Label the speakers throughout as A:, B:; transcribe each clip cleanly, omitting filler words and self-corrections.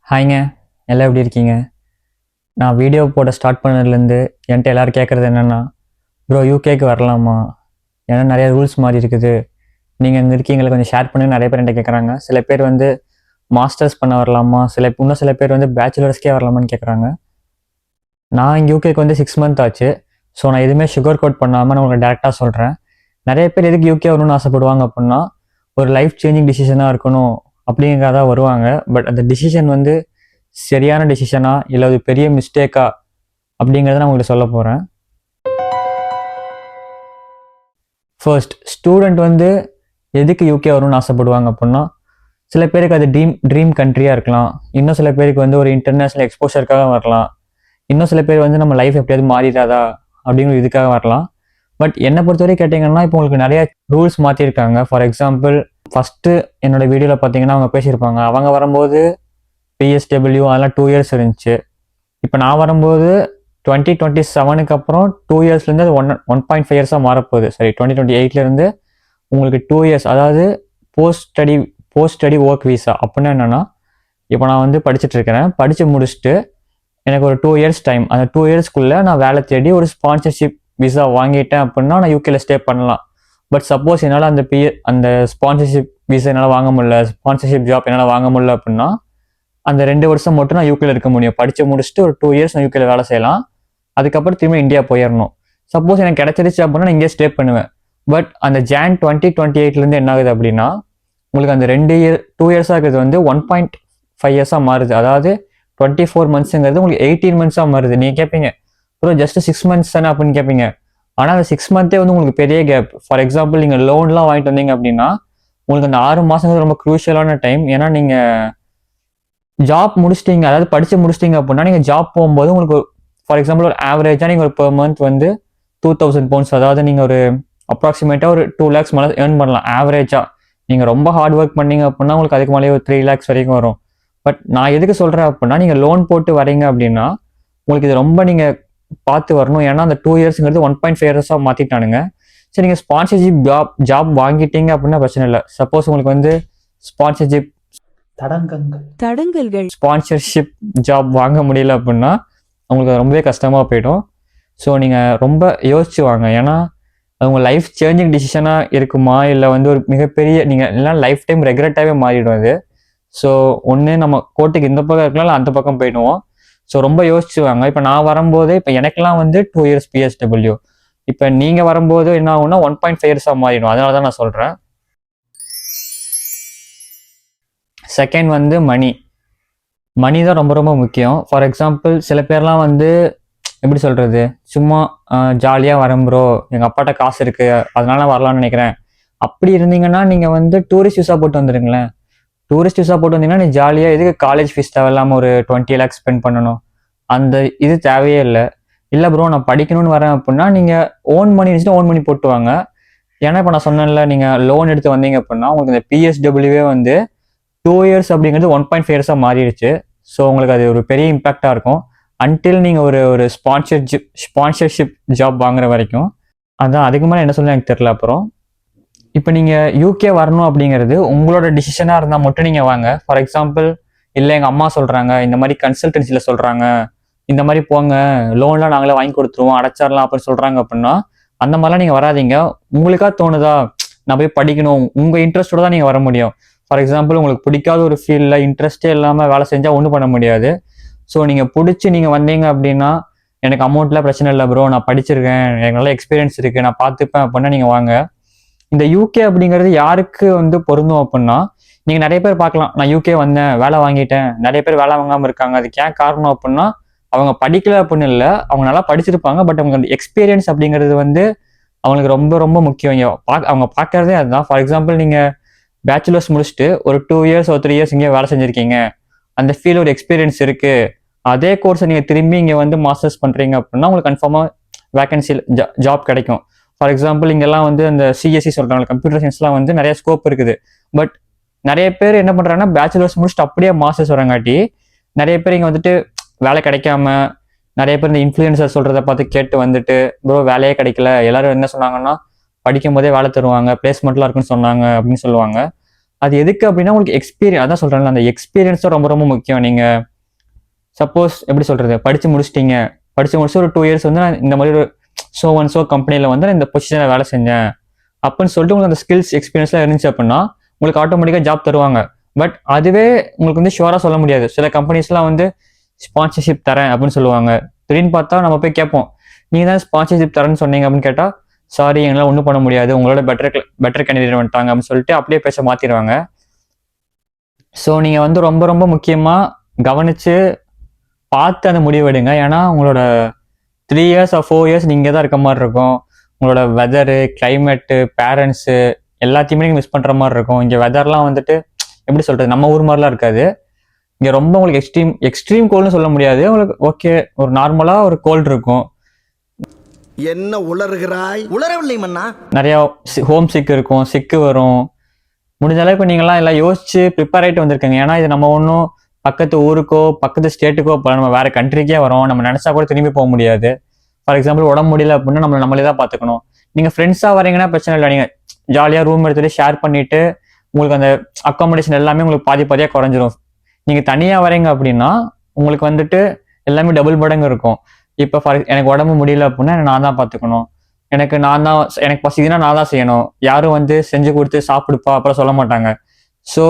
A: ஹாய்ங்க. எல்லாம் எப்படி இருக்கீங்க? நான் வீடியோ போட ஸ்டார்ட் பண்ணதுலேருந்து என்கிட்ட எல்லோரும் கேட்குறது என்னென்னா, ப்ரோ யூகேக்கு வரலாமா? ஏன்னா நிறைய ரூல்ஸ் மாறி இருக்குது. நீங்கள் இங்கே இருக்கீங்களா, கொஞ்சம் ஷேர் பண்ணுங்க. நிறைய பேர் என்கிட்ட கேட்குறாங்க. சில பேர் வந்து மாஸ்டர்ஸ் பண்ண வரலாமா, இன்னும் சில பேர் வந்து பேச்சுலர்ஸ்க்கே வரலாமான்னு கேட்குறாங்க. நான் இங்கே யூகேக்கு வந்து 6 மந்த் ஆச்சு. ஸோ நான் எதுவுமே சுகர் கோட் பண்ணாமல் நான் உங்களுக்கு டேரெக்டாக சொல்கிறேன். நிறைய பேர் எதுக்கு யூகே வரணும்னு ஆசைப்படுவாங்க அப்படின்னா, ஒரு லைஃப் சேஞ்சிங் டிசிஷனாக இருக்கணும் அப்படிங்கிறதா வருவாங்க. பட் அந்த டிசிஷன் வந்து சரியான டிசிஷனா இல்லை அது பெரிய மிஸ்டேக்கா அப்படிங்கிறத நான் உங்களுக்கு சொல்ல போகிறேன். ஃபர்ஸ்ட், ஸ்டூடெண்ட் வந்து எதுக்கு யூகே வரும்னு ஆசைப்படுவாங்க அப்படின்னா, சில பேருக்கு அது ட்ரீம் கண்ட்ரியாக இருக்கலாம். இன்னும் சில பேருக்கு வந்து ஒரு இன்டர்நேஷ்னல் எக்ஸ்போஷருக்காக வரலாம். இன்னும் சில பேர் வந்து நம்ம லைஃப் எப்படியாவது மாறிடாதா அப்படிங்கிற இதுக்காக வரலாம். பட் என்னை பொறுத்தவரை கேட்டிங்கன்னா, இப்போ உங்களுக்கு நிறைய ரூல்ஸ் மாற்றிருக்காங்க. ஃபார் எக்ஸாம்பிள், ஃபஸ்ட்டு என்னோட வீடியோவில் பார்த்தீங்கன்னா அவங்க பேசியிருப்பாங்க. அவங்க வரும்போது பிஎஸ்டபிள்யூ அதெல்லாம் 2 இயர்ஸ் இருந்துச்சு. இப்போ நான் வரும்போது 2027க்கு அப்புறம் 2 இயர்ஸ்லேருந்து அது 1.5 இயர்ஸாக மாறப்போகுது. சரி, 2028லேருந்து உங்களுக்கு 2 இயர்ஸ், அதாவது போஸ்ட் ஸ்டடி ஒர்க் வீசா. அப்படின்னா என்னென்னா, இப்போ நான் வந்து படிச்சுட்டு இருக்கிறேன். படித்து முடிச்சுட்டு எனக்கு ஒரு 2 இயர்ஸ் டைம். அந்த 2 இயர்ஸ்க்குள்ளே நான் வேலை தேடி ஒரு ஸ்பான்சர்ஷிப் விசா வாங்கிட்டேன் அப்படின்னா நான் யூகேல ஸ்டே பண்ணலாம். பட் சப்போஸ் என்னால் அந்த ஸ்பான்சர்ஷிப் விசா என்னால் வாங்க முடியல, ஸ்பான்சர்ஷிப் ஜாப் என்னால் வாங்க முடியல அப்படின்னா அந்த 2 வருஷம் மட்டும் நான் யூகேல இருக்க முடியும். படித்து முடிச்சுட்டு ஒரு 2 இயர்ஸ் நான் யூகேல வேலை செய்யலாம். அதுக்கப்புறம் திரும்ப இந்தியா போயிடணும். சப்போஸ் எனக்கு கிடைச்சிருச்சு அப்படின்னா நான் இங்கே ஸ்டே பண்ணுவேன். பட் அந்த ஜான் 2028லேருந்து என்ன ஆகுது அப்படின்னா, உங்களுக்கு அந்த 2 இயர்ஸாக இருக்கிறது வந்து 1.5 இயர்ஸாக மாறுது. அதாவது 24 மந்த்ஸுங்கிறது உங்களுக்கு 18 மந்த்ஸாக மாறுது. நீங்கள் கேட்பீங்க, ப்ரோ ஜஸ்ட் 6 மந்த்ஸ் தானே அப்படின்னு கேட்பீங்க. ஆனால் அந்த 6 மந்த்தே வந்து உங்களுக்கு பெரிய கேப். ஃபார் எக்ஸாம்பிள், நீங்கள் லோன்லாம் வாங்கிட்டு வந்தீங்க அப்படின்னா உங்களுக்கு அந்த 6 மாதங்கிறது ரொம்ப க்ரூஷியலான டைம். ஏன்னா நீங்கள் ஜாப் முடிச்சிட்டிங்க, அதாவது படித்து முடிச்சிட்டிங்க அப்படின்னா நீங்கள் ஜாப் போகும்போது உங்களுக்கு ஃபார் எக்ஸாம்பிள் ஒரு ஆவரேஜாக நீங்கள் ஒரு பெர் மந்த் வந்து 2000 பவுண்ட்ஸ், அதாவது நீங்கள் ஒரு அப்ராக்சிமேட்டாக ஒரு 2 lakhs மேலே ஏர்ன் பண்ணலாம் ஆவரேஜாக. நீங்கள் ரொம்ப ஹார்ட் ஒர்க் பண்ணீங்க அப்படின்னா உங்களுக்கு அதுக்கு மேலே ஒரு 3 lakhs வரைக்கும் வரும். பட் நான் எதுக்கு சொல்கிறேன் அப்படின்னா, நீங்கள் லோன் போட்டு வரீங்க அப்படின்னா உங்களுக்கு இது ரொம்ப நீங்கள் பார்த்து வரணும். ஏன்னா அந்த 2 இயர்ஸுங்கிறது 1.5 இயர்ஸாக மாற்றிட்டானுங்க. சரி, நீங்கள் ஸ்பான்சர்ஷிப் ஜாப் வாங்கிட்டீங்க அப்படின்னா பிரச்சனை இல்லை. சப்போஸ் உங்களுக்கு வந்து ஸ்பான்சர்ஷிப் தடங்கல்கள் ஸ்பான்சர்ஷிப் ஜாப் வாங்க முடியல அப்படின்னா அவங்களுக்கு ரொம்பவே கஷ்டமாக போயிடும். ஸோ நீங்கள் ரொம்ப யோசிச்சு வாங்க. ஏன்னா அது உங்கள் லைஃப் சேஞ்சிங் டிசிஷனாக இருக்குமா, இல்லை வந்து ஒரு மிகப்பெரிய நீங்கள் எல்லாம் லைஃப் டைம் ரெகுலட்டாகவே மாறிடும் அது. ஸோ ஒன்று நம்ம கோர்ட்டுக்கு இந்த பக்கம் இருக்கலாம், இல்லை அந்த பக்கம் போயிடுவோம். ஸோ ரொம்ப யோசிச்சு வாங்க. இப்போ நான் வரும்போது இப்போ எனக்கெல்லாம் வந்து 2 இயர்ஸ் பிஎஸ்டபிள்யூ. இப்போ நீங்கள் வரும்போது என்ன ஆகும்னா 1.5 இயர்ஸாக மாறிடும். அதனால தான் நான் சொல்கிறேன். செகண்ட் வந்து மணி தான் ரொம்ப ரொம்ப முக்கியம். ஃபார் எக்ஸாம்பிள், சில பேர்லாம் வந்து எப்படி சொல்கிறது, சும்மா ஜாலியாக வரேன் ப்ரோ, எங்கள் அப்பாட்ட காசு இருக்குது அதனால வரலான்னு நினைக்கிறேன். அப்படி இருந்தீங்கன்னா நீங்கள் வந்து டூரிஸ்ட் விசா போட்டு வந்துடுங்களேன். டூரிஸ்ட் விசா போட்டு வந்தீங்கன்னா நீ ஜாலியாக எதுக்கு காலேஜ் ஃபீஸ் தேவையில்லாமல் ஒரு 20 lakhs ஸ்பெண்ட் பண்ணணும், அந்த இது தேவையே இல்லை. இல்லை ப்ரோ நான் படிக்கணும்னு வரேன் அப்படின்னா நீங்கள் ஓன் மணி இருந்துச்சுன்னா ஓன் மணி போட்டு வாங்க. ஏன்னா இப்போ நான் சொன்னேன்ல, நீங்கள் லோன் எடுத்து வந்தீங்க அப்படின்னா உங்களுக்கு இந்த பிஎஸ்டபிள்யூவே வந்து 2 இயர்ஸ் அப்படிங்கிறது 1.5 இயர்ஸாக மாறிடுச்சு. ஸோ உங்களுக்கு அது ஒரு பெரிய இம்பாக்டாக இருக்கும் அன்டில் நீங்கள் ஒரு ஸ்பான்சர்ஷிப் ஜாப் வாங்குற வரைக்கும். அதான், அதுக்கு மேலே என்ன சொல்ல எனக்கு தெரியல. அப்புறம் இப்போ நீங்கள் யூகே வரணும் அப்படிங்கிறது உங்களோட டிசிஷனாக இருந்தால் மட்டும் நீங்கள் வாங்க. ஃபார் எக்ஸாம்பிள், இல்லை எங்கள் அம்மா சொல்கிறாங்க, இந்த மாதிரி கன்சல்டன்சியில் சொல்கிறாங்க, இந்த மாதிரி போங்க, லோன்லாம் நாங்களே வாங்கி கொடுத்துருவோம், அடைச்சிடலாம் அப்படின்னு சொல்கிறாங்க அப்படின்னா அந்த மாதிரிலாம் நீங்கள் வராதிங்க. உங்களுக்காக தோணுதா நான் போய் படிக்கணும், உங்கள் இன்ட்ரெஸ்டோட தான் நீங்கள் வர முடியும். ஃபார் எக்ஸாம்பிள், உங்களுக்கு பிடிக்காத ஒரு ஃபீல்டில் இன்ட்ரெஸ்டே இல்லாமல் வேலை செஞ்சால் ஒன்றும் பண்ண முடியாது. ஸோ நீங்கள் பிடிச்சி நீங்கள் வந்தீங்க அப்படின்னா, எனக்கு அமௌண்ட்லாம் பிரச்சனை இல்லை ப்ரோ, நான் படிச்சிருக்கேன், எனக்கு நல்ல எக்ஸ்பீரியன்ஸ் இருக்குது, நான் பார்த்துப்பேன் அப்படின்னா நீங்கள் வாங்க. இந்த யூகே அப்படிங்கிறது யாருக்கு வந்து பொருந்தும் அப்படின்னா, நீங்கள் நிறைய பேர் பார்க்கலாம், நான் யூகே வந்தேன் வேலை வாங்கிட்டேன், நிறைய பேர் வேலை வாங்காமல் இருக்காங்க. அதுக்கு ஏன் காரணம் அப்படின்னா, அவங்க படிக்கல அப்படின்னு இல்லை, அவங்க நல்லா படிச்சிருப்பாங்க. பட் அவங்க அந்த எக்ஸ்பீரியன்ஸ் அப்படிங்கிறது வந்து அவங்களுக்கு ரொம்ப ரொம்ப முக்கியம். அவங்க பார்க்கறதே அதுதான். ஃபார் எக்ஸாம்பிள், நீங்கள் பேச்சுலர்ஸ் முடிச்சுட்டு ஒரு 2 இயர்ஸ் ஒரு 3 இயர்ஸ் இங்கே வேலை செஞ்சுருக்கீங்க, அந்த ஃபீல்டு ஒரு எக்ஸ்பீரியன்ஸ் இருக்குது, அதே கோர்ஸை நீங்கள் திரும்பி இங்கே வந்து மாஸ்டர்ஸ் பண்ணுறீங்க அப்படின்னா உங்களுக்கு கன்ஃபார்மாக வேகன்சி ஜாப் கிடைக்கும். ஃபார் எக்ஸாம்பிள், இங்கெல்லாம் வந்து அந்த சிஎஸ்சி சொல்கிறாங்க, கம்ப்யூட்டர் சயின்ஸ்லாம் வந்து நிறைய ஸ்கோப் இருக்குது. பட் நிறைய பேர் என்ன பண்ணுறாங்கன்னா, பேச்சுலர்ஸ் முடிச்சுட்டு அப்படியே மாஸ்டர்ஸ் வரங்காட்டி நிறைய பேர் இங்கே வந்துட்டு வேலை கிடைக்காம, நிறைய பேர் இந்த இன்ஃப்ளூயன்சர் சொல்கிறத பார்த்து கேட்டு வந்துட்டு ப்ரோ வேலையே கிடைக்கல, எல்லாரும் என்ன சொன்னாங்கன்னா படிக்கும் போதே வேலை தருவாங்க, பிளேஸ்மெண்ட்லாம் இருக்குன்னு சொன்னாங்க அப்படின்னு சொல்லுவாங்க. அது எதுக்கு அப்படின்னா உங்களுக்கு எக்ஸ்பீரியன்ஸ், அதான் சொல்கிறேன்ல, அந்த எக்ஸ்பீரியன்ஸ் தான் ரொம்ப ரொம்ப முக்கியம். நீங்கள் சப்போஸ் எப்படி சொல்கிறது, படித்து முடிச்சிட்டீங்க, படித்து முடிச்சு ஒரு 2 இயர்ஸ் வந்து நான் இந்த மாதிரி ஒரு ஸோ கம்பெனியில் வந்து நான் இந்த பொசிஷனில் வேலை செஞ்சேன் அப்படின்னு சொல்லிட்டு உங்களுக்கு அந்த ஸ்கில்ஸ் எக்ஸ்பீரியன்ஸ்லாம் இருந்துச்சு அப்படின்னா உங்களுக்கு ஆட்டோமேட்டிக்காக ஜாப் தருவாங்க. பட் அதுவே உங்களுக்கு வந்து ஷுவராக சொல்ல முடியாது. சில கம்பெனிஸ்லாம் வந்து ஸ்பான்சர்ஷிப் தரேன் அப்படின்னு சொல்லுவாங்க. திடீர்னு பார்த்தா நம்ம போய் கேட்போம், நீங்கள் தான் ஸ்பான்சர்ஷிப் தரேன்னு சொன்னீங்க அப்படின்னு கேட்டால், சாரி எங்களால் ஒன்றும் பண்ண முடியாது, உங்களோட பெட்டர் கேண்டிடேட் வந்துட்டாங்க அப்படின்னு சொல்லிட்டு அப்படியே பேச மாற்றிடுவாங்க. ஸோ நீங்கள் வந்து ரொம்ப ரொம்ப முக்கியமாக கவனித்து பார்த்து அந்த முடிவு எடுங்க. ஏன்னா உங்களோட 3 இயர்ஸ் ஆர் 4 இயர்ஸ் நீங்கள் தான் இருக்க மாதிரி இருக்கும். உங்களோட வெதரு, கிளைமேட்டு, பேரண்ட்ஸு எல்லாத்தையுமே நீங்கள் மிஸ் பண்ணுற மாதிரி இருக்கும். இங்கே வெதர்லாம் வந்துட்டு எப்படி சொல்கிறது, நம்ம ஊர் மாதிரிலாம் இருக்காது. இங்கே ரொம்ப உங்களுக்கு எக்ஸ்ட்ரீம் கோல்டுன்னு சொல்ல முடியாது. உங்களுக்கு ஓகே, ஒரு நார்மலாக ஒரு கோல்டு இருக்கும்.
B: என்ன உளறுகிறாய்? உளரவில்லை மன்னா.
A: நிறையா ஹோம் சிக்கு சிக்கு வரும். முடிஞ்ச அளவுக்கு நீங்களாம் எல்லாம் யோசிச்சு ப்ரிப்பேர் ஆகிட்டு வந்திருக்கீங்க. ஏன்னா இது நம்ம ஒன்றும் பக்கத்து ஊருக்கோ பக்கத்து ஸ்டேட்டுக்கோ போகலாம், நம்ம வேற கண்ட்ரிக்கே வரோம். நம்ம நினச்சா கூட திரும்பி போக முடியாது. ஃபார் எக்ஸாம்பிள் உடம்பு முடியல அப்படின்னா நம்மளே தான் பார்த்துக்கணும். நீங்கள் ஃப்ரெண்ட்ஸாக வரீங்கன்னா பிரச்சனை இல்லை, நீங்கள் ஜாலியாக ரூம் எடுத்துகிட்டு ஷேர் பண்ணிவிட்டு உங்களுக்கு அந்த அக்காமடேஷன் எல்லாமே உங்களுக்கு பாதியாக குறைஞ்சிரும். நீங்கள் தனியாக வரீங்க அப்படின்னா உங்களுக்கு வந்துட்டு எல்லாமே டபுள் மடங்கு இருக்கும். இப்போ எனக்கு உடம்பு முடியல அப்படின்னா நான் தான் பார்த்துக்கணும். எனக்கு பசிக்குதுன்னா நான் தான் செய்யணும். யாரும் வந்து செஞ்சு கொடுத்து சாப்பிடுப்பா அப்புறம் சொல்ல மாட்டாங்க. ஸோ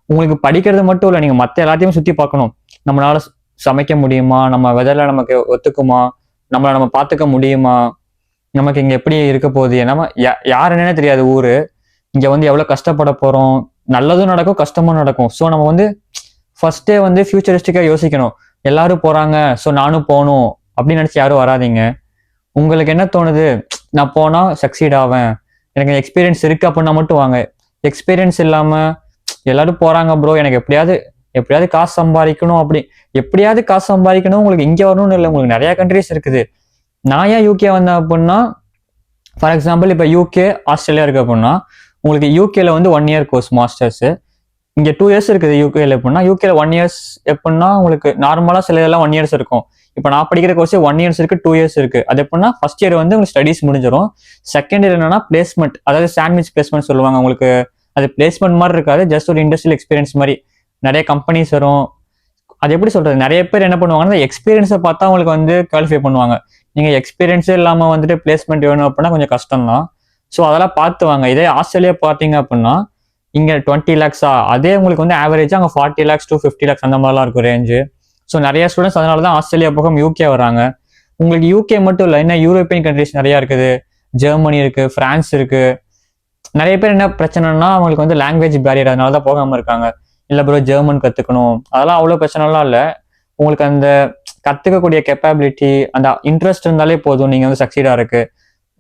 A: உங்களுக்கு படிக்கிறது மட்டும் இல்லை, நீங்கள் மற்ற எல்லாத்தையும் சுற்றி பார்க்கணும். நம்மளால சமைக்க முடியுமா, நம்ம வெதரில் நமக்கு ஒத்துக்குமா, நம்மளை நம்ம பார்த்துக்க முடியுமா, நமக்கு இங்கே எப்படி இருக்க போகுது, நம்ம யாருன்னே தெரியாது ஊர், இங்கே வந்து எவ்வளோ கஷ்டப்பட போகிறோம், நல்லதும் நடக்கும் கஷ்டமும் நடக்கும். ஸோ நம்ம வந்து ஃபர்ஸ்டே வந்து ஃபியூச்சரிஸ்டிக்காக யோசிக்கணும். எல்லாரும் போகிறாங்க ஸோ நானும் போகணும் அப்படின்னு நினச்சி யாரும் வராதிங்க. உங்களுக்கு என்ன தோணுது, நான் போனால் சக்சீட் ஆவேன், எனக்கு எக்ஸ்பீரியன்ஸ் இருக்குது அப்படின்னா மட்டும் வாங்க. எக்ஸ்பீரியன்ஸ் இல்லாமல் எல்லாரும் போகிறாங்க ப்ரோ, எனக்கு எப்படியாவது காசு சம்பாதிக்கணும், அப்படி எப்படியாவது காசு சம்பாதிக்கணும், உங்களுக்கு இங்கே வரணும்னு இல்லை, உங்களுக்கு நிறையா கண்ட்ரிஸ் இருக்குது. நான் ஏன் யூகே வந்தேன் அப்படின்னா, ஃபார் எக்ஸாம்பிள் இப்போ யூகே ஆஸ்திரேலியா இருக்குது அப்படின்னா உங்களுக்கு யூகேல வந்து 1 இயர் கோர்ஸ் மாஸ்டர்ஸு, இங்கே 2 இயர்ஸ் இருக்குது யூகேல. எப்படின்னா யூகேல 1 இயர்ஸ் எப்படின்னா உங்களுக்கு நார்மலாக சில இதெல்லாம் 1 இயர்ஸ் இருக்கும். இப்போ நான் படிக்கிற கோர்ஸ் 1 இயர்ஸ் இருக்குது, 2 இயர்ஸ் இருக்குது. அது எப்படின்னா ஃபர்ஸ்ட் இயர் வந்து உங்களுக்கு ஸ்டடீஸ் முடிஞ்சிடும். செகண்ட் இயர் என்னன்னா பிளேஸ்மெண்ட், அதாவது சாண்ட்விச் பிளேஸ்மெண்ட் சொல்லுவாங்க. உங்களுக்கு அது பிளேஸ்மெண்ட் மாதிரி இருக்காது, ஜஸ்ட் ஒரு இண்டஸ்ட்ரியல் எக்ஸ்பீரியன்ஸ் மாதிரி. நிறைய கம்பெனிஸ் வரும். அது எப்படி சொல்றது, நிறைய பேர் என்ன பண்ணுவாங்கன்னா எக்ஸ்பீரியன்ஸை பார்த்தா அவங்களுக்கு வந்து குவாலிஃபை பண்ணுவாங்க. நீங்கள் எக்ஸ்பீரியன்ஸே இல்லாமல் வந்துட்டு பிளேஸ்மெண்ட் வேணும் அப்படின்னா கொஞ்சம் கஷ்டம் தான். ஸோ அதெல்லாம் பார்த்து வாங்க. இதே ஆஸ்திரேலியா பார்த்தீங்க அப்படின்னா இங்கே 20 lakhs அதே உங்களுக்கு வந்து ஆவரேஜாக அங்கே 40 lakhs to 50 lakhs அந்த மாதிரிலாம் இருக்கும் ரேஞ்சு. ஸோ நிறைய ஸ்டூடெண்ட்ஸ் அதனால தான் ஆஸ்திரேலியா பக்கம் யூகே வராங்க. உங்களுக்கு யூகே மட்டும் இல்லை, இன்னும் யூரோப்பியன் கண்ட்ரிஸ் நிறையா இருக்குது, ஜெர்மனி இருக்குது, ஃப்ரான்ஸ் இருக்குது. நிறைய பேர் என்ன பிரச்சனைனா அவங்களுக்கு வந்து லாங்குவேஜ் பேரியர், அதனால தான் போகாமல் இருக்காங்க. இல்லை ப்ரோ ஜெர்மன் கற்றுக்கணும், அதெல்லாம் அவ்வளோ பிரச்சனைலாம் இல்லை. உங்களுக்கு அந்த கற்றுக்கக்கூடிய கெப்பாபிலிட்டி, அந்த இன்ட்ரெஸ்ட் இருந்தாலே போதும், நீங்கள் வந்து சக்சீடாக இருக்கு.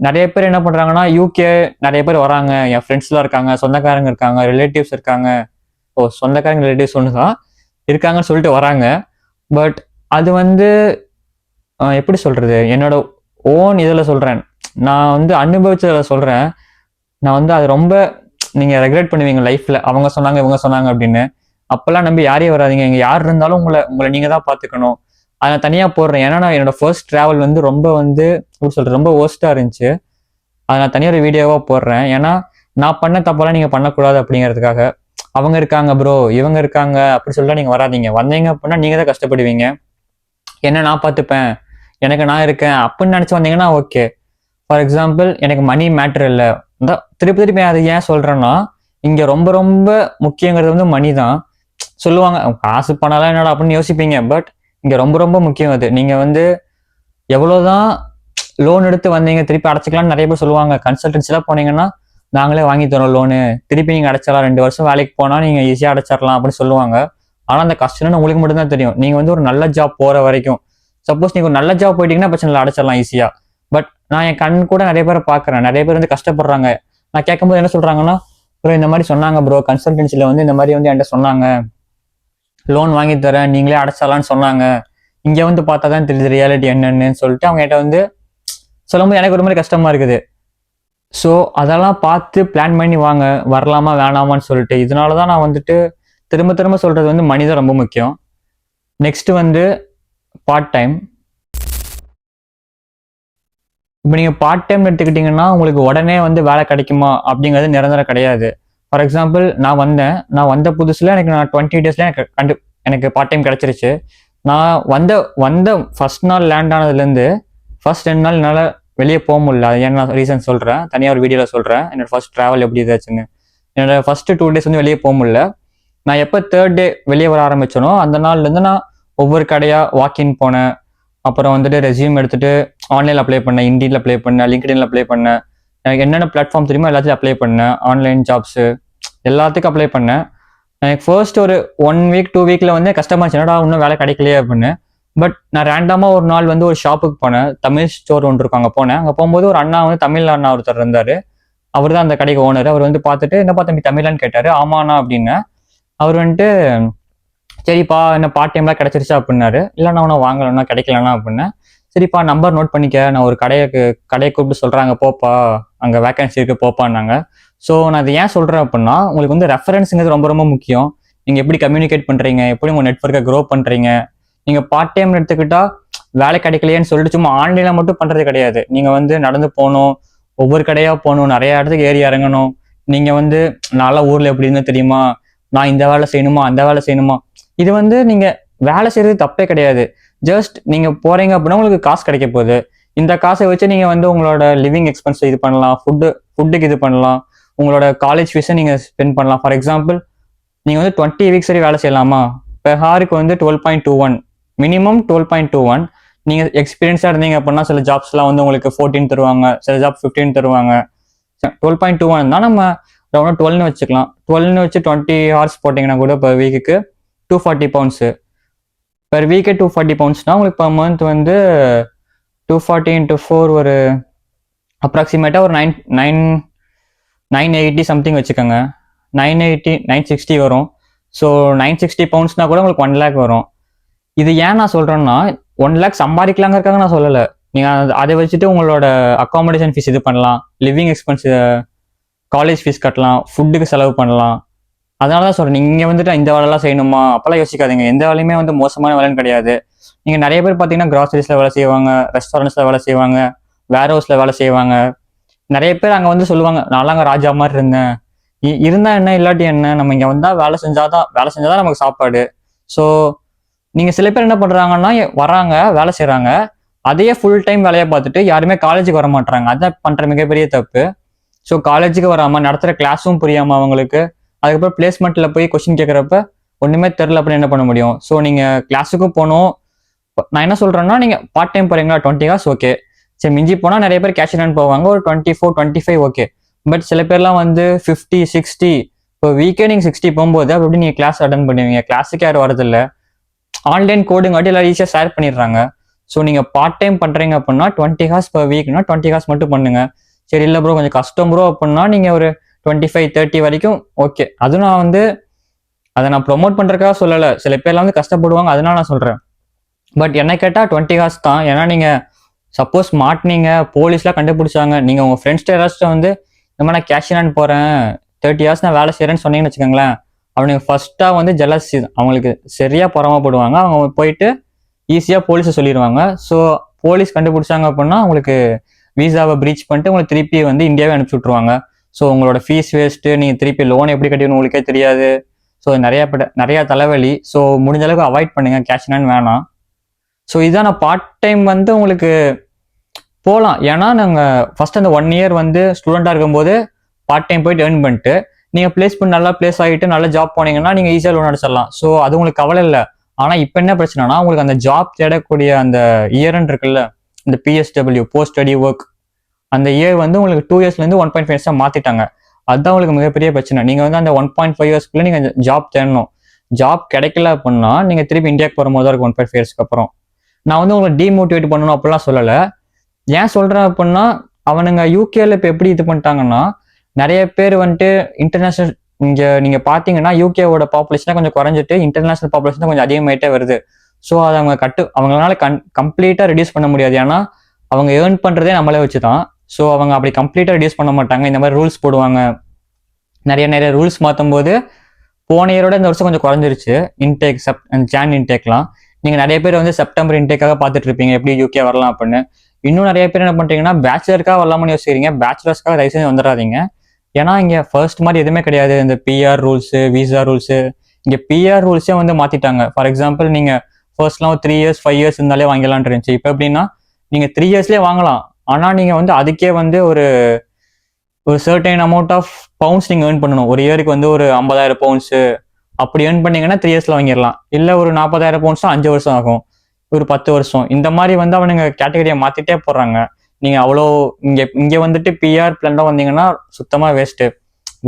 A: நிறைய பேர் என்ன பண்ணுறாங்கன்னா யூகே நிறைய பேர் வராங்க, என் ஃப்ரெண்ட்ஸ்லாம் இருக்காங்க, சொந்தக்காரங்க இருக்காங்க, ரிலேட்டிவ்ஸ் இருக்காங்க. சொந்தக்காரங்க ரிலேட்டிவ்ஸ் ஒன்று தான் இருக்காங்கன்னு சொல்லிட்டு வராங்க. பட் அது வந்து எப்படி சொல்கிறது, என்னோட ஓன் இதில் சொல்கிறேன், நான் வந்து அனுபவிச்சதில் சொல்கிறேன். நான் வந்து அது ரொம்ப நீங்கள் ரெக்ரெட் பண்ணுவீங்க லைஃப்பில். அவங்க சொன்னாங்க இவங்க சொன்னாங்க அப்படின்னு. அப்போல்லாம் நம்பி யாரையும் வராதிங்க. இங்கே யார் இருந்தாலும் உங்களை நீங்கள் தான் பார்த்துக்கணும். அதை நான் தனியாக போடுறேன். ஏன்னா நான் என்னோட ஃபர்ஸ்ட் ட்ராவல் வந்து ரொம்ப வந்து எப்படி சொல்கிறது, ரொம்ப வேர்ஸ்ட்டாக இருந்துச்சு. அதை நான் தனியாக ஒரு வீடியோவாக போடுறேன். ஏன்னா நான் பண்ண தப்பெல்லாம் நீங்கள் பண்ணக்கூடாது அப்படிங்கிறதுக்காக. அவங்க இருக்காங்க ப்ரோ, இவங்க இருக்காங்க அப்படி சொல்லிட்டு நீங்கள் வராதிங்க. வந்தீங்க அப்படின்னா நீங்கள் தான் கஷ்டப்படுவீங்க. என்ன நான் பார்த்துப்பேன், எனக்கு நான் இருக்கேன் அப்படின்னு நினச்சி வந்தீங்கன்னா ஓகே. ஃபார் எக்ஸாம்பிள் எனக்கு மணி மேட்ரு இல்லை, திருப்பி அதை ஏன் சொல்கிறேன்னா இங்கே ரொம்ப ரொம்ப முக்கியங்கிறது வந்து மணி தான். சொல்லுவாங்க காசு பண்ணலாம் என்னடா அப்படின்னு யோசிப்பீங்க. பட் இங்கே ரொம்ப ரொம்ப முக்கியம் அது. நீங்கள் வந்து எவ்வளோதான் லோன் எடுத்து வந்தீங்க திருப்பி அடைச்சிக்கலாம்னு நிறைய பேர் சொல்லுவாங்க. கன்சல்டன்சிலாம் போனீங்கன்னா நாங்களே வாங்கி தரோம் லோனு, திருப்பி நீங்கள் அடைச்சிடலாம், 2 வருஷம் வேலைக்கு போனால் நீங்கள் ஈஸியாக அடைச்சிடலாம் அப்படின்னு சொல்லுவாங்க. ஆனால் அந்த கஷ்டம்னு உங்களுக்கு மட்டும்தான் தெரியும். நீங்கள் வந்து ஒரு நல்ல ஜாப் போகிற வரைக்கும், சப்போஸ் நீங்கள் ஒரு நல்ல ஜாப் போயிட்டீங்கன்னா பிரச்சனை இல்லை, அடைச்சிடலாம் ஈஸியாக. பட் நான் என் கண் கூட நிறைய பேரை பார்க்குறேன், நிறைய பேர் வந்து கஷ்டப்படுறாங்க. நான் கேட்கும்போது என்ன சொல்கிறாங்கன்னா, ப்ரோ இந்த மாதிரி சொன்னாங்க ப்ரோ, கன்சல்டன்சியில் வந்து இந்த மாதிரி வந்து என்கிட்ட சொன்னாங்க, லோன் வாங்கி தரேன் நீங்களே அடைச்சிடலான்னு சொன்னாங்க, இங்கே வந்து பார்த்தா தான் தெரியுது ரியாலிட்டி என்னன்னு சொல்லிட்டு அவங்க கிட்ட வந்து சொல்லும்போது எனக்கு ஒரு மாதிரி கஷ்டமாக இருக்குது. ஸோ அதெல்லாம் பார்த்து பிளான் பண்ணி வாங்க, வரலாமா வேணாமான்னு சொல்லிட்டு. இதனால தான் நான் வந்துட்டு திரும்ப திரும்ப சொல்கிறது வந்து மணி தான் ரொம்ப முக்கியம். நெக்ஸ்ட் வந்து பார்ட் டைம். இப்போ நீங்கள் பார்ட் டைம் எடுத்துக்கிட்டிங்கன்னா உங்களுக்கு உடனே வந்து வேலை கிடைக்குமா அப்படிங்கிறது நிரந்தரம் கிடையாது. ஃபார் எக்ஸாம்பிள் நான் வந்த புதுசில் நான் 20 டேஸ்ல எனக்கு பார்ட் டைம் கிடைச்சிருச்சு. நான் வந்த ஃபர்ஸ்ட் நாள் லேண்ட் ஆனதுலேருந்து ஃபர்ஸ்ட் 2 நாள் என்னால் வெளியே போக முடியல. அது ஏன்னா ரீசன் சொல்கிறேன், தனியாக ஒரு வீடியோவில் சொல்கிறேன் என்னோட ஃபர்ஸ்ட் ட்ராவல் எப்படி இதாச்சுன்னு. என்னோட ஃபர்ஸ்ட் 2 டேஸ் வந்து வெளியே போக முடியல. நான் எப்போ 3rd டே வெளியே வர ஆரம்பிச்சனோ அந்த நாள்லேருந்து நான் ஒவ்வொரு கடையாக வாக்கின் போனேன். அப்புறம் வந்துட்டு ரெஸ்யூம் எடுத்துட்டு ஆன்லைனில் அப்ளை பண்ணேன், இண்டீனில் அப்ளை பண்ணேன், லிங்க்டின்ல அப்ளை பண்ணேன். எனக்கு என்னென்ன பிளாட்ஃபார்ம் தெரியுமோ எல்லாத்தையும் அப்ளை பண்ணேன். ஆன்லைன் ஜாப்ஸு எல்லாத்துக்கும் அப்ளை பண்ணேன். எனக்கு ஃபர்ஸ்ட் ஒரு 1 வீக் 2 வீக்ல வந்து கஷ்டமா இருந்துச்சு, என்னடா இன்னும் வேலை கிடைக்கலையே அப்படின்னு. பட் நான் ரேண்டமாக ஒரு நாள் வந்து ஒரு ஷாப்புக்கு போனேன், தமிழ் ஸ்டோர் ஒன்று இருக்கும், அங்கே போனேன். அங்கே போகும்போது ஒரு அண்ணா வந்து தமிழ் அண்ணா ஒருத்தர் இருந்தார். அவர் தான் அந்த கடைக்கு ஓனர். அவர் வந்து பார்த்துட்டு என்னப்பா தம்பி தமிழான்னு கேட்டார். ஆமாண்ணா அப்படின்னு. அவர் வந்துட்டு சரிப்பா என்ன பார்ட் டைம்லாம் கிடைச்சிருச்சா அப்படின்னாரு. இல்லைண்ணா ஒன்றும் வாங்கலண்ணா கிடைக்கலண்ணா அப்படின்னு. சரிப்பா நம்பர் நோட் பண்ணிக்க, நான் ஒரு கடையை கூப்பிட்டு சொல்கிறாங்க, போப்பா அங்கே வேகன்சி இருக்கு போப்பான்னாங்க. ஸோ நான் அதை ஏன் சொல்கிறேன் அப்படின்னா, உங்களுக்கு வந்து ரெஃபரன்ஸுங்கிறது ரொம்ப ரொம்ப முக்கியம். நீங்கள் எப்படி கம்யூனிகேட் பண்ணுறீங்க, எப்படி உங்கள் நெட்ஒர்க்கை க்ரோ பண்ணுறீங்க. நீங்கள் பார்ட் டைம் எடுத்துக்கிட்டா வேலை கிடைக்கலையேன்னு சொல்லிட்டு சும்மா ஆன்லைனில் மட்டும் பண்ணுறது கிடையாது. நீங்கள் வந்து நடந்து போகணும், ஒவ்வொரு கடையாக போகணும், நிறைய இடத்துக்கு ஏறி இறங்கணும். நீங்கள் வந்து நல்லா ஊரில் எப்படின்னு தெரியுமா, நான் இந்த வேலை செய்யணுமா அந்த வேலை செய்யணுமா. இது வந்து நீங்கள் வேலை செய்கிறது தப்பே கிடையாது. ஜஸ்ட் நீங்கள் போகிறீங்க அப்படின்னா உங்களுக்கு காசு கிடைக்க போகுது. இந்த காசை வச்சு நீங்கள் வந்து உங்களோட லிவிங் எக்ஸ்பென்ஸ் இது பண்ணலாம், ஃபுட்டுக்கு இது பண்ணலாம், உங்களோட காலேஜ் ஃபீஸை நீங்கள் ஸ்பெண்ட் பண்ணலாம். ஃபார் எக்ஸாம்பிள் நீங்கள் வந்து 20 வீக்ஸ் வரை வேலை செய்யலாமா, பெர் ஹாருக்கு வந்து 12.21, மினிமம் 12.21. நீங்கள் எக்ஸ்பீரியன்ஸாக இருந்தீங்க அப்படின்னா சில ஜாப்ஸ்லாம் வந்து உங்களுக்கு 14 தருவாங்க, சில ஜாப் 15 தருவாங்க. 12.21 தான் நம்ம ரவுண்டாக 12ன்னு வச்சுக்கலாம். 12ன்னு வச்சு 20 ஹவர்ஸ் போட்டிங்கன்னா கூட per வீக்குக்கு 240 pounds. பெர் வீக்கே 240 poundsனா உங்களுக்கு per month வந்து 240 into 4 ஒரு அப்ராக்சிமேட்டாக ஒரு 980 சம்திங் வச்சுக்கோங்க. 960 வரும். ஸோ 960 poundsனா கூட உங்களுக்கு 1 lakh வரும். இது ஏன் நான் சொல்கிறேன்னா, 1 lakh சம்பாதிக்கலாங்கிறதுக்காக நான் சொல்லலை. நீங்கள் அதை வச்சுட்டு உங்களோட அக்காமடேஷன் ஃபீஸ் இது பண்ணலாம், லிவிங் எக்ஸ்பென்ஸ், காலேஜ் ஃபீஸ் கட்டலாம், ஃபுட்டுக்கு செலவு பண்ணலாம். அதனால தான் சொல்கிறேன், நீங்கள் வந்துட்டு இந்த வேலைலாம் செய்யணுமா அப்போல்லாம் யோசிக்காதீங்க. எந்த வேலையுமே வந்து மோசமான வேலைன்னு கிடையாது. நீங்கள் நிறைய பேர் பார்த்தீங்கன்னா கிராசரிஸில் வேலை செய்வாங்க, ரெஸ்டாரண்ட்ஸில் வேலை செய்வாங்க, வேர் ஹவுஸில் வேலை செய்வாங்க. நிறைய பேர் அங்கே வந்து சொல்லுவாங்க, நான்லாம் அங்கே ராஜா மாதிரி இருந்தேன். இருந்தா என்ன இல்லாட்டி என்ன, நம்ம இங்கே வந்தால் வேலை செஞ்சாதான் நமக்கு சாப்பாடு. ஸோ நீங்கள் சில பேர் என்ன பண்ணுறாங்கன்னா வராங்க வேலை செய்கிறாங்க, அதையே ஃபுல் டைம் வேலையை பார்த்துட்டு யாருமே காலேஜுக்கு வர மாட்டாங்க. அதான் பண்ணுற மிகப்பெரிய தப்பு. ஸோ காலேஜுக்கு வராமல் நடத்துகிற கிளாஸும் புரியாமல் அவங்களுக்கு, அதுக்கப்புறம் பிளேஸ்மெண்ட்டில் போய் கொஸ்டின் கேட்குறப்ப ஒன்றுமே தெரில அப்படின்னு என்ன பண்ண முடியும். ஸோ நீங்கள் கிளாஸுக்கும் போகணும். நான் என்ன சொல்கிறேன்னா, நீங்கள் பார்ட் டைம் போகிறீங்களா 20 hours ஓகே, சரி மிஞ்சி போனால் நிறைய பேர் கேஷ் இன் போவாங்க, ஒரு 24 25 ஓகே. பட் சில பேர்லாம் வந்து 50 60 இப்போ வீக்கே நீங்கள் 60 போகும்போது அப்படி நீங்கள் கிளாஸ் அட்டன் பண்ணுவீங்க. கிளாஸுக்கு யாரும் வரதில்லை, ஆன்லைன் கோடிங் ஆட்டி எல்லாரும் ஈஸியாக ஷேர் பண்ணிடுறாங்க. ஸோ நீங்கள் பார்ட் டைம் பண்ணுறீங்க அப்படின்னா 20 hours per வீக்னா 20 hours மட்டும் பண்ணுங்க. சரி இல்லை ப்ரோ கொஞ்சம் கஷ்டம் ப்ரோ அப்படின்னா நீங்கள் ஒரு 25 30 வரைக்கும் ஓகே. அதுவும் நான் வந்து அதை நான் ப்ரொமோட் பண்ணுறதுக்காக சொல்லலை, சில பேர்லாம் வந்து கஷ்டப்படுவாங்க, அதனால நான் சொல்கிறேன். பட் என்ன கேட்டால் 20 hours தான். ஏன்னா நீங்கள் சப்போஸ் மாட்டினீங்க, போலீஸ்லாம் கண்டுபிடிச்சாங்க, நீங்கள் உங்கள் ஃப்ரெண்ட்ஸ்ட்டு யாராச்சும் வந்து இந்த மாதிரி நான் கேஷ் இன் போகிறேன் 30 hours நான் வேலை செய்கிறேன்னு சொன்னீங்கன்னு வச்சுக்கோங்களேன், அவனுக்கு ஃபர்ஸ்ட்டாக வந்து ஜெலசி, அவங்களுக்கு சரியாக பொறாமப்படுவாங்க. அவங்க போயிட்டு ஈஸியாக போலீஸை சொல்லிடுவாங்க. ஸோ போலீஸ் கண்டுபிடிச்சாங்க அப்படின்னா உங்களுக்கு வீசாவை ப்ரீச் பண்ணிட்டு உங்களுக்கு திருப்பி வந்து இந்தியாவே அனுப்பிச்சி விட்ருவாங்க. ஸோ உங்களோட ஃபீஸ் வேஸ்ட்டு, நீங்கள் திருப்பி லோன் எப்படி கட்டிடணும் உங்களுக்கே தெரியாது. ஸோ நிறையா தலைவலி. ஸோ முடிஞ்ச அளவுக்கு அவாய்ட் பண்ணுங்கள், கேஷ் இன் வேணாம். ஸோ இதுதான் நான் பார்ட் டைம் வந்து உங்களுக்கு போகலாம். ஏன்னா நாங்கள் ஃபர்ஸ்ட் அந்த 1 year வந்து ஸ்டூடெண்ட்டாக இருக்கும்போது பார்ட் டைம் போயிட்டு ஏர்ன் பண்ணிட்டு நீங்கள் பிளேஸ்மெண்ட் நல்லா பிளேஸ் ஆகிட்டு நல்ல ஜாப் போனீங்கன்னா நீங்கள் ஈஸியாக லோன் அடிச்சிடலாம். ஸோ அது உங்களுக்கு கவலை இல்லை. ஆனால் இப்போ என்ன பிரச்சனைனா, உங்களுக்கு அந்த ஜாப் தேடக்கூடிய அந்த இயர்ன்னு இருக்குல்ல, இந்த PSW போஸ்ட் ஸ்டடி ஒர்க், அந்த இயர் வந்து உங்களுக்கு 2 yearsலேருந்து 1.5 years மாற்றிட்டாங்க. அதுதான் உங்களுக்கு மிகப்பெரிய பிரச்சனை. நீங்கள் வந்து அந்த 1.5 yearsக்குள்ளே நீங்கள் ஜாப் தேடணும். ஜாப் கிடைக்கல அப்படின்னா நீங்கள் திருப்பி இந்தியாவுக்கு போகிற போது தான் இருக்கும் 1.5 yearsக்கு அப்புறம். நான் வந்து உங்களை டிமோட்டிவேட் பண்ணணும் அப்படிலாம் சொல்லலை. ஏன் சொல்கிறேன் அப்படின்னா, அவனுங்க யூகேல இப்போ எப்படி இது பண்ணிட்டாங்கன்னா, நிறைய பேர் வந்துட்டு இன்டர்நேஷ்னல், இங்கே நீங்கள் பார்த்தீங்கன்னா யூகேவோட பாப்புலேஷனாக கொஞ்சம் குறைஞ்சிட்டு இன்டர்நேஷ்னல் பாப்புலேஷன் கொஞ்சம் அதிகமாகிட்டே வருது. ஸோ அதை அவங்க அவங்களால கம்ப்ளீட்டாக ரெடியூஸ் பண்ண முடியாது. ஏன்னா அவங்க ஏர்ன் பண்ணுறதே நம்மளே வச்சு தான். ஸோ அவங்க அப்படி கம்ப்ளீட்டாக ரெடியூஸ் பண்ண மாட்டாங்க. இந்த மாதிரி ரூல்ஸ் போடுவாங்க. நிறைய ரூல்ஸ் மாற்றும் போது போன இயரோட இந்த வருஷம் கொஞ்சம் குறைஞ்சிருச்சு இன்டேக். ஜான் இன்டேக்லாம் நீங்கள் நிறைய பேர் வந்து செப்டம்பர் இன்டேக்காக பார்த்துட்டு இருப்பீங்க, எப்படி யூகே வரலாம் அப்படின்னு. இன்னும் நிறைய பேர் என்ன பண்ணுறீங்கன்னா, பேச்சுலருக்காக வரலாம்னு யோசிக்கிறீங்க. பேச்சுலர்ஸ்க்காக தயவு செஞ்சு வந்துடாதீங்க. ஏன்னா இங்கே ஃபர்ஸ்ட் மாதிரி எதுவுமே கிடையாது. இந்த பிஆர் ரூல்ஸு, விசா ரூல்ஸு, இங்கே பிஆர் ரூல்ஸே வந்து மாற்றிட்டாங்க. ஃபார் எக்ஸாம்பிள் நீங்கள் ஃபர்ஸ்ட்லாம் ஒரு 3 இயர்ஸ் 5 இயர்ஸ் இருந்தாலே வாங்கலான் இருந்துச்சு. இப்போ எப்படின்னா நீங்கள் 3 இயர்ஸ்லேயே வாங்கலாம். ஆனால் நீங்கள் வந்து அதுக்கே வந்து ஒரு சர்டைன் அமௌண்ட் ஆஃப் பவுண்ட்ஸ் நீங்கள் ஏர்ன் பண்ணணும். ஒரு இயருக்கு வந்து ஒரு 50,000 பவுண்ட்ஸு அப்படி ஏர்ன் பண்ணீங்கன்னா 3 இயர்ஸில் வாங்கிடலாம். இல்லை ஒரு 40,000 பவுண்ட்ஸ் 5 வருஷம் ஆகும், ஒரு 10 வருஷம். இந்த மாதிரி வந்து அவனுங்க கேட்டகரியை மாற்றிட்டே போடுறாங்க. நீங்கள் அவ்வளோ இங்கே வந்துட்டு பிஆர் பிளான்லாம் வந்தீங்கன்னா சுத்தமாக வேஸ்ட்டு.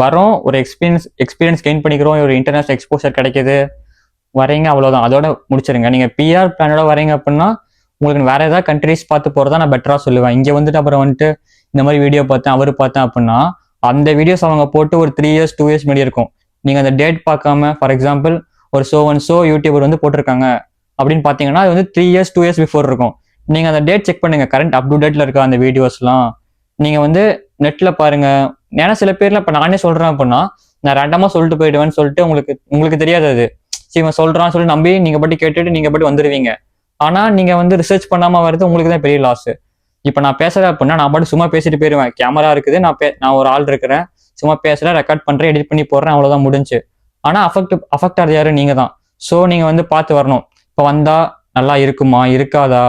A: வரோம், ஒரு எக்ஸ்பீரியன்ஸ் கெயின் பண்ணிக்கிறோம், ஒரு இன்டர்நேஷனல் எக்ஸ்போசர் கிடைக்கிது, வரீங்க, அவ்வளோதான், அதோட முடிச்சிருங்க. நீங்கள் பிஆர் பிளானோட வரீங்க அப்படின்னா உங்களுக்கு வேற ஏதாவது கண்ட்ரிஸ் பார்த்து போகிறதா நான் பெட்டராக சொல்லுவேன். இங்கே வந்துட்டு அப்புறம் வந்துட்டு இந்த மாதிரி வீடியோ பார்த்தேன், அவர் பார்த்தேன் அப்படின்னா அந்த வீடியோஸ் அவங்க போட்டு ஒரு 3 இயர்ஸ் 2 இயர்ஸ் முன்னாடி இருக்கும். நீங்கள் அந்த டேட் பார்க்காம, ஃபார் எக்ஸாம்பிள் ஒரு ஸோ யூடியூபர் வந்து போட்டிருக்காங்க அப்படின்னு பார்த்தீங்கன்னா அது வந்து 3 இயர்ஸ் 2 இயர்ஸ் பிஃபோர் இருக்கும். நீங்கள் அந்த டேட் செக் பண்ணுங்க, கரண்ட் அப் டு டேட்ல இருக்கா அந்த வீடியோஸ்லாம். நீங்கள் வந்து நெட்டில் பாருங்க. ஏன்னா சில பேர்ல இப்போ நானே சொல்கிறேன் அப்படின்னா நான் ரேண்டமாக சொல்லிட்டு போயிடுவேன்னு சொல்லிட்டு உங்களுக்கு தெரியாது. அது சரி இவன் சொல்கிறான்னு சொல்லி நம்பி நீங்கள் பட்டி கேட்டுட்டு நீங்கள் பட்டி வந்துடுவீங்க. ஆனால் நீங்கள் வந்து ரிசர்ச் பண்ணாமல் வர்றது உங்களுக்கு தான் பெரிய லாஸ். இப்போ நான் பேசுகிறேன் அப்படின்னா நான் பாட்டு சும்மா பேசிட்டு போயிடுவேன். கேமரா இருக்குது, நான் ஒரு ஆள் இருக்கிறேன், சும்மா பேசுகிறேன், ரெக்கார்ட் பண்ணுறேன், எடிட் பண்ணி போடுறேன், அவ்வளோதான் முடிஞ்சு. ஆனால் அஃபெக்ட் ஆகிறது யாரு? நீங்கள் தான். ஸோ நீங்கள் வந்து பார்த்து வரணும். இப்போ வந்தால் நல்லா இருக்குமா இருக்காதா,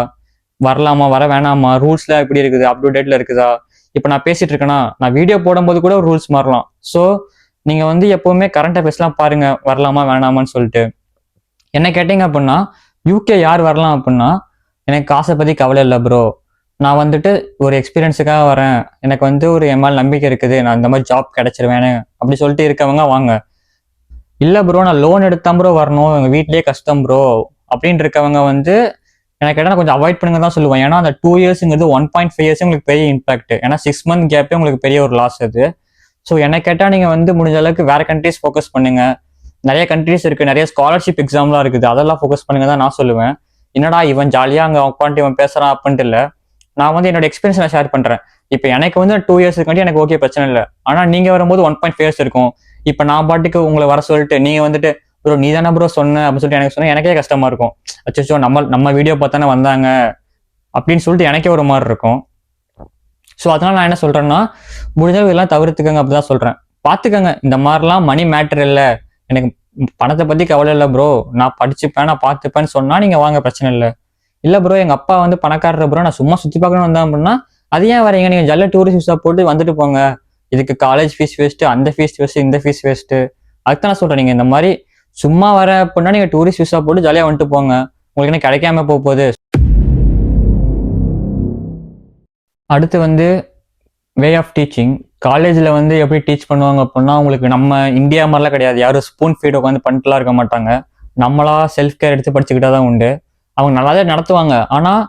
A: வரலாமா வர வேணாமா, ரூல்ஸ்லாம் எப்படி இருக்குது, அப் டு டேட்ல இருக்குதா. இப்போ நான் பேசிட்டு இருக்கேன்னா நான் வீடியோ போடும்போது கூட ஒரு ரூல்ஸ் மாறலாம். ஸோ நீங்கள் வந்து எப்போவுமே கரண்ட் அஃபேர்ஸ்லாம் பாருங்க, வரலாமா வேணாமான்னு சொல்லிட்டு. என்ன கேட்டீங்க அப்படின்னா யூகே யார் வரலாம் அப்படின்னா, எனக்கு காசை பற்றி கவலை இல்லை ப்ரோ, நான் வந்துட்டு ஒரு எக்ஸ்பீரியன்ஸுக்காக வரேன், எனக்கு வந்து ஒரு எம்எல் நம்பிக்கை இருக்குது, நான் இந்த மாதிரி ஜாப் கிடைச்சிருவேன் அப்படி சொல்லிட்டு இருக்கவங்க வாங்க. இல்லை ப்ரோ நான் லோன் எடுத்தா ப்ரோ வரணும், எங்கள் வீட்லேயே கஷ்டம் ப்ரோ அப்படின்னு இருக்கவங்க வந்து எனக்கு கேட்டால் கொஞ்சம் அவாய்ட் பண்ணுங்க தான் சொல்லுவேன். ஏன்னா அந்த 2 இயர்ஸுங்கிறது 1.5 இயர்ஸ் உங்களுக்கு பெரிய இம்பாக்ட். ஏன்னா 6 மந்த் கேப்பே உங்களுக்கு பெரிய ஒரு லாஸ் அது. ஸோ என்ன கேட்டால் நீங்கள் வந்து முடிஞ்ச அளவுக்கு வேற கண்ட்ரிஸ் ஃபோக்கஸ் பண்ணுங்க. நிறைய கண்ட்ரிஸ் இருக்கு, நிறைய ஸ்காலர்ஷிப் எக்ஸாம்லாம் இருக்குது, அதெல்லாம் ஃபோக்கஸ் பண்ணுங்க தான் நான் சொல்லுவேன். என்னடா இவன் ஜாலியாக அங்கே உட்காந்து இவன் பேசுறான் அப்படின்ட்டு இல்லை. நான் வந்து என்னோட எக்ஸ்பீரியன்ஸ் நான் ஷேர் பண்றேன். இப்போ எனக்கு வந்து 2 இயர்ஸ் இருக்காண்டி எனக்கு ஓகே பிரச்சனை இல்லை. ஆனால் நீங்க வரும்போது 1.5 இயர்ஸ் இருக்கும். இப்போ நான் பாட்டுக்கு உங்களை வர சொல்லிட்டு நீங்க வந்துட்டு ப்ரோ நீ தானே ப்ரோ சொன்ன அப்படின்னு சொல்லிட்டு எனக்கு சொன்னா எனக்கே கஷ்டமா இருக்கும். அச்சோ நம்ம வீடியோ பார்த்தானே வந்தாங்க அப்படின்னு சொல்லிட்டு எனக்கே ஒரு மாதிரி இருக்கும். ஸோ அதனால நான் என்ன சொல்றேன்னா முடிஞ்சளவு இதெல்லாம் தவிர்த்துக்கங்க அப்படிதான் சொல்றேன். பார்த்துக்கங்க, இந்த மாதிரிலாம் மணி மேட்டர் இல்லை, எனக்கு பணத்தை பத்தி கவலை இல்லை ப்ரோ, நான் படிச்சுப்பேன் நான் பார்த்துப்பேன்னு சொன்னா நீங்க வாங்க, பிரச்சனை இல்லை. இல்லை ப்ரோ எங்க அப்பா வந்து பணக்காரர் ப்ரோ, நான் சும்மா சுற்றி பார்க்கணும் வந்தேன் அப்படின்னா அது ஏன் வரீங்க, நீங்க ஜல்ல டூரிஸ்ட் விசா போட்டு வந்துட்டு போங்க. இதுக்கு காலேஜ் ஃபீஸ் வேஸ்ட்டு, அந்த ஃபீஸ் வேஸ்ட்டு, இந்த ஃபீஸ் வேஸ்ட்டு. அதுக்கு தான் நான் சொல்றேன், நீங்க இந்த மாதிரி சும்மா வர அப்படின்னா நீங்க டூரிஸ்ட் விசா போட்டு ஜாலியாக வந்துட்டு போங்க, உங்களுக்கு என்ன கிடைக்காம போகுது. அடுத்து வந்து வே ஆஃப் டீச்சிங். காலேஜில் வந்து எப்படி டீச் பண்ணுவாங்க அப்படின்னா உங்களுக்கு நம்ம இந்தியா மாதிரிலாம் கிடையாது. யாரும் ஸ்பூன் ஃபீட் உட்காந்து பண்ணிட்டுலாம் இருக்க மாட்டாங்க. நம்மளா செல்ஃப் கேர் எடுத்து படிச்சுக்கிட்டா தான் உண்டு. அவங்க நல்லாவே நடத்துவாங்க. ஆனால்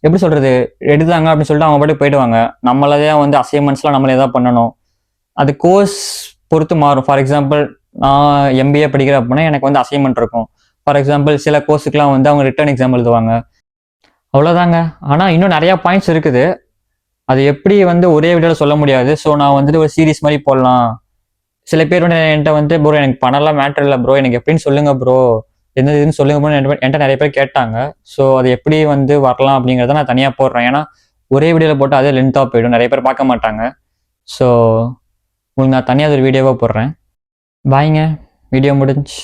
A: எப்படி சொல்றது, எடுத்தாங்க அப்படின்னு சொல்லிட்டு அவங்க பாட்டு போயிடுவாங்க. நம்மளதே வந்து அசைன்மெண்ட்ஸ்லாம் நம்மளே தான் பண்ணணும். அது கோர்ஸ் பொறுத்து மாறும். ஃபார் எக்ஸாம்பிள் நான் எம்பிஏ படிக்கிறேன் அப்படின்னா எனக்கு வந்து அசைன்மெண்ட் இருக்கும். ஃபார் எக்ஸாம்பிள் சில கோர்ஸுக்குலாம் வந்து அவங்க ரிட்டன் எக்ஸாம் எழுதுவாங்க, அவ்வளோதாங்க. ஆனால் இன்னும் நிறையா பாயிண்ட்ஸ் இருக்குது, அது எப்படி வந்து ஒரே வீடியோவில் சொல்ல முடியாது. ஸோ நான் வந்துட்டு ஒரு சீரீஸ் மாதிரி போடலாம். சில பேர் வந்து என்கிட்ட வந்து ப்ரோ எனக்கு பணம்லாம் மேட்டர் இல்லை ப்ரோ, எனக்கு எப்படின்னு சொல்லுங்க ப்ரோ, எந்த இதுன்னு சொல்லுங்க ப்ரோ என்கிட்ட நிறைய பேர் கேட்டாங்க. ஸோ அது எப்படி வந்து வரலாம் அப்படிங்கிறத நான் தனியாக போடுறேன். ஏன்னா ஒரே வீடியோவில் போட்டு அதே லென்த்தாக போயிடும், நிறைய பேர் பார்க்க மாட்டாங்க. ஸோ உங்களுக்கு நான் தனியாக ஒரு வீடியோவாக போடுறேன். பாய்ங்க, வீடியோ முடிஞ்சு.